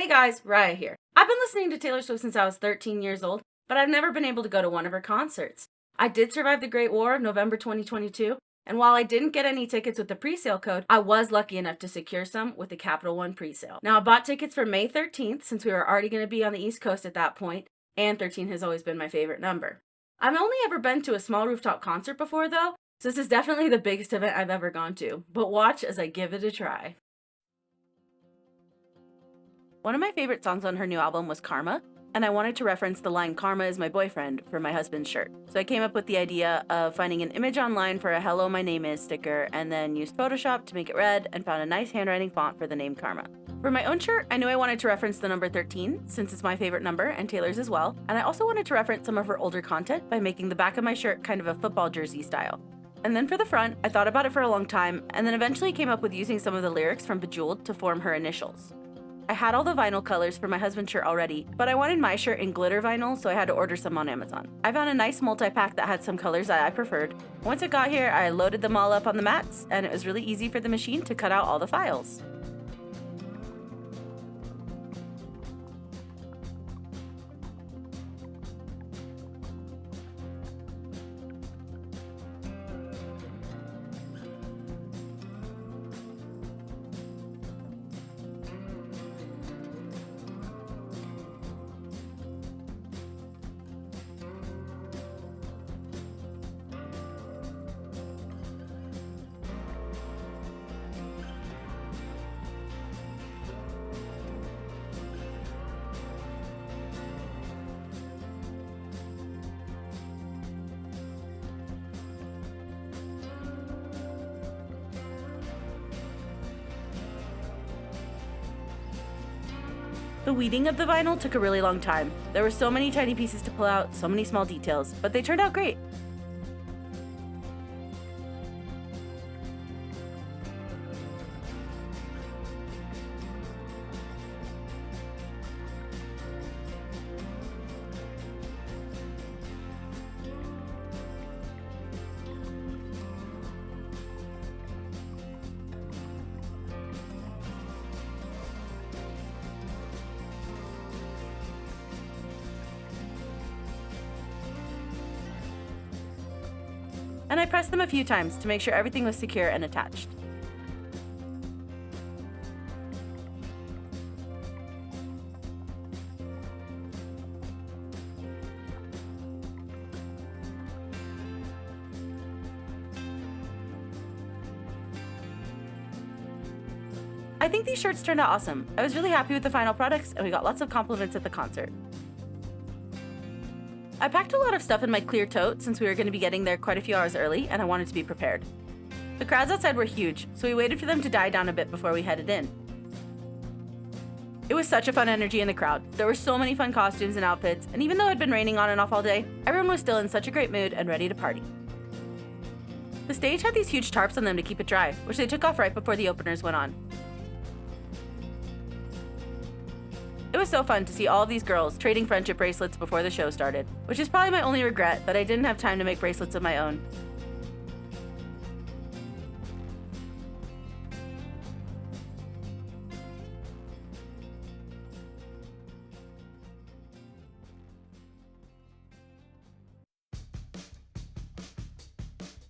Hey guys, Raya here. I've been listening to Taylor Swift since I was 13 years old, but I've never been able to go to one of her concerts. I did survive the Great War of November 2022, and while I didn't get any tickets with the presale code, I was lucky enough to secure some with the Capital One presale. Now, I bought tickets for May 13th since we were already going to be on the East Coast at that point, and 13 has always been my favorite number. I've only ever been to a small rooftop concert before though, so this is definitely the biggest event I've ever gone to, but watch as I give it a try. One of my favorite songs on her new album was Karma, and I wanted to reference the line "Karma is my boyfriend" for my husband's shirt. So I came up with the idea of finding an image online for a "Hello, my name is" sticker, and then used Photoshop to make it red and found a nice handwriting font for the name Karma. For my own shirt, I knew I wanted to reference the number 13, since it's my favorite number and Taylor's as well, and I also wanted to reference some of her older content by making the back of my shirt kind of a football jersey style. And then for the front, I thought about it for a long time, and then eventually came up with using some of the lyrics from Bejeweled to form her initials. I had all the vinyl colors for my husband's shirt already, but I wanted my shirt in glitter vinyl, so I had to order some on Amazon. I found a nice multi-pack that had some colors that I preferred. Once it got here, I loaded them all up on the mats, and it was really easy for the machine to cut out all the files. The weeding of the vinyl took a really long time. There were so many tiny pieces to pull out, so many small details, but they turned out great. And I pressed them a few times to make sure everything was secure and attached. I think these shirts turned out awesome. I was really happy with the final products, and we got lots of compliments at the concert. I packed a lot of stuff in my clear tote since we were going to be getting there quite a few hours early, and I wanted to be prepared. The crowds outside were huge, so we waited for them to die down a bit before we headed in. It was such a fun energy in the crowd. There were so many fun costumes and outfits, and even though it had been raining on and off all day, everyone was still in such a great mood and ready to party. The stage had these huge tarps on them to keep it dry, which they took off right before the openers went on. It was so fun to see all of these girls trading friendship bracelets before the show started, which is probably my only regret, that I didn't have time to make bracelets of my own.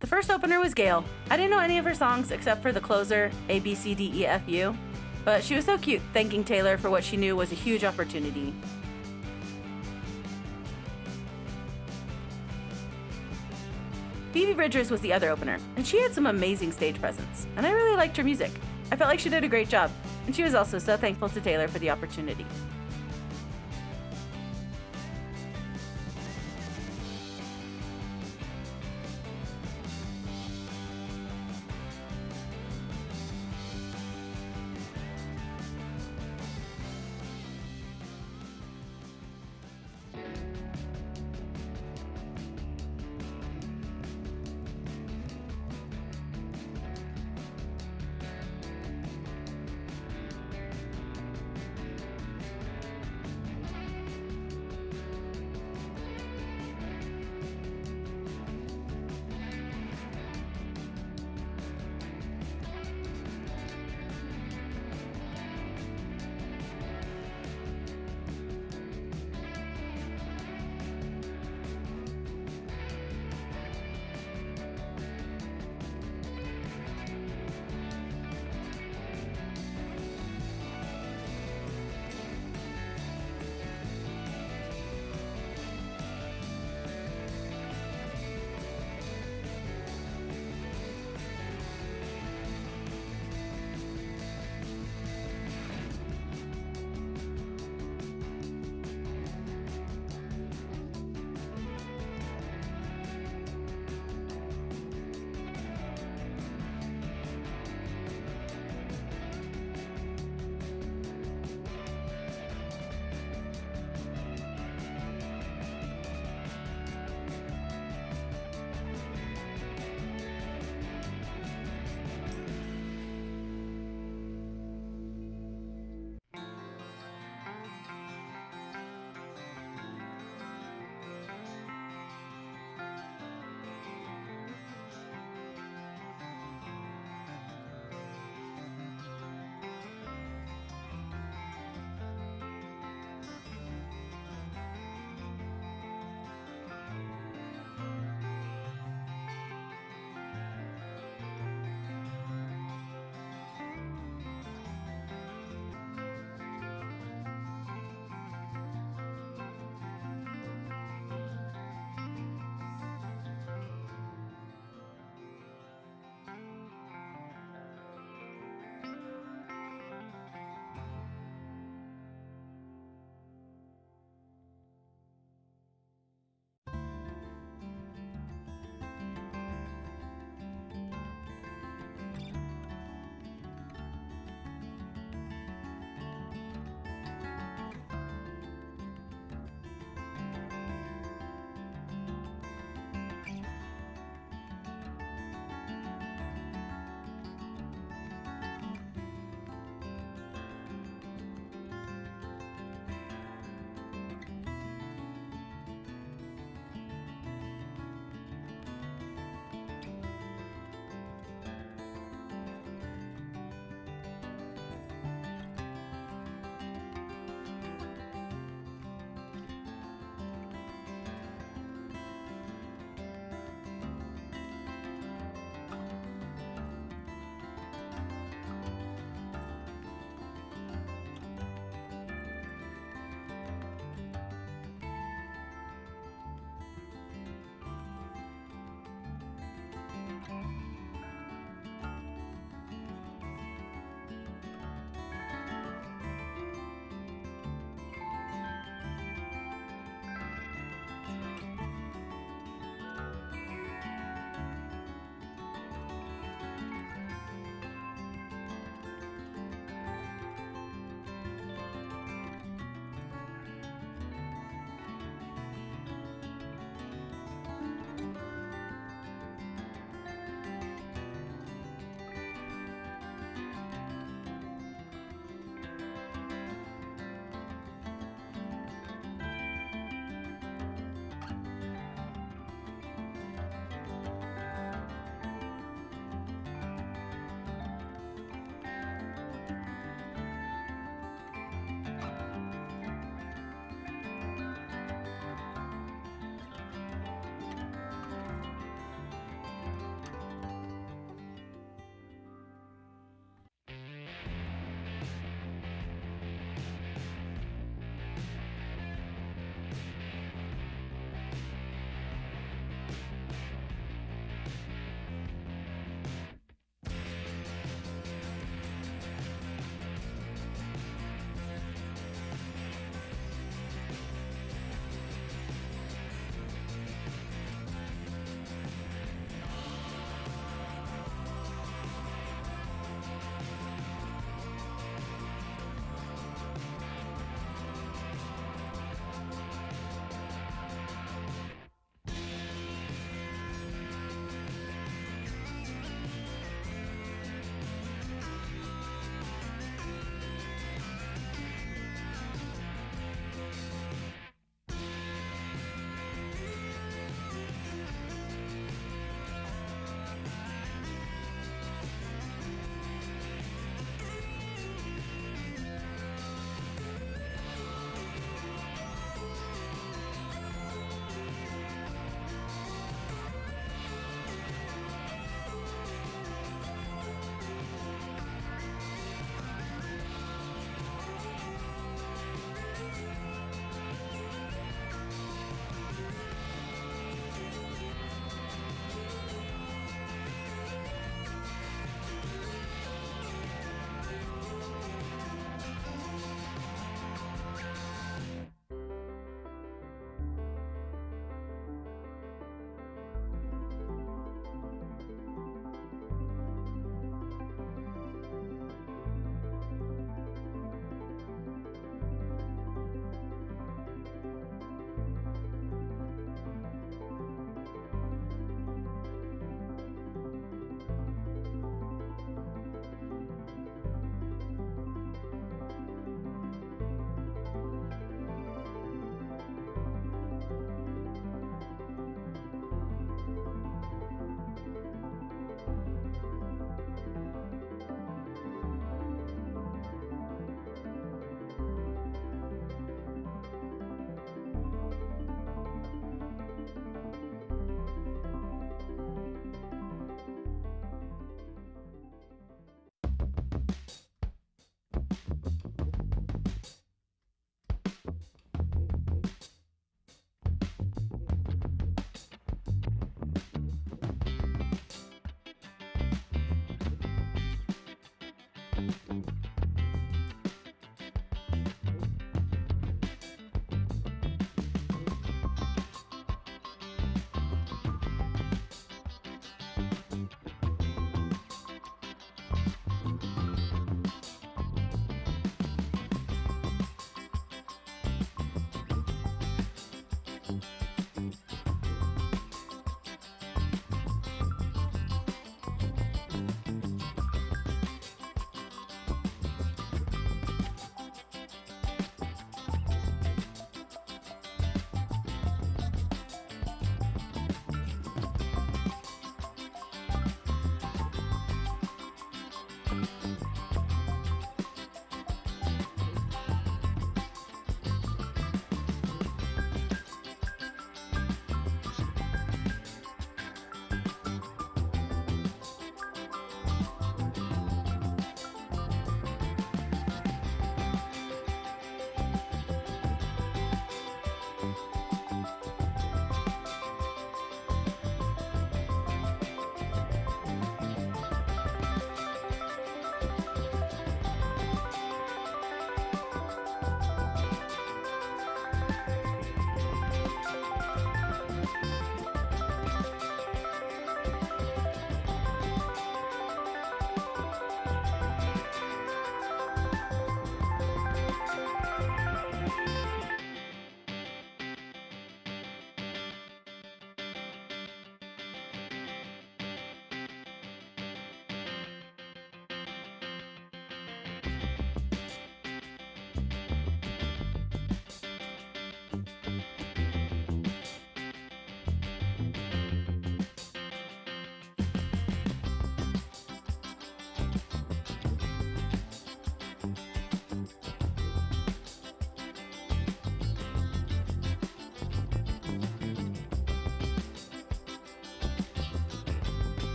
The first opener was Gayle. I didn't know any of her songs except for the closer, A, B, C, D, E, F, U. But she was so cute, thanking Taylor for what she knew was a huge opportunity. Phoebe Bridgers was the other opener, and she had some amazing stage presence, and I really liked her music. I felt like she did a great job, and she was also so thankful to Taylor for the opportunity.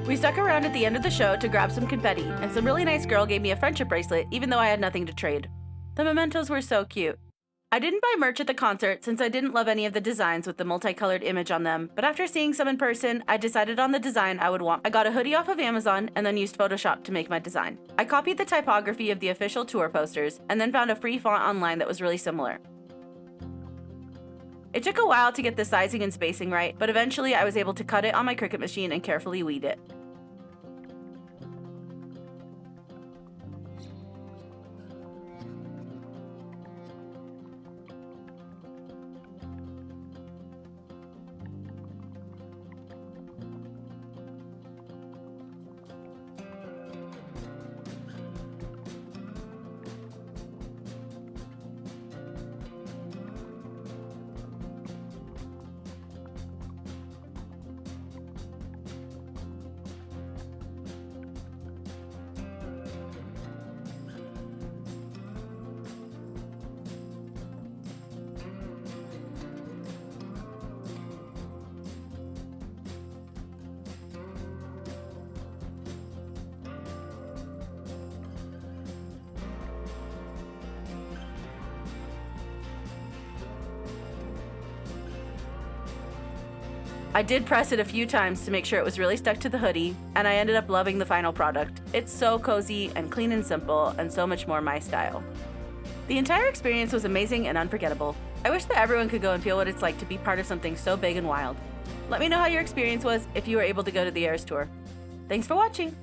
We stuck around at the end of the show to grab some confetti, and some really nice girl gave me a friendship bracelet even though I had nothing to trade. The mementos were so cute. I didn't buy merch at the concert since I didn't love any of the designs with the multicolored image on them, but after seeing some in person, I decided on the design I would want. I got a hoodie off of Amazon and then used Photoshop to make my design. I copied the typography of the official tour posters and then found a free font online that was really similar. It took a while to get the sizing and spacing right, but eventually I was able to cut it on my Cricut machine and carefully weed it. I did press it a few times to make sure it was really stuck to the hoodie, and I ended up loving the final product. It's so cozy and clean and simple, and so much more my style. The entire experience was amazing and unforgettable. I wish that everyone could go and feel what it's like to be part of something so big and wild. Let me know how your experience was if you were able to go to the Eras Tour. Thanks for watching!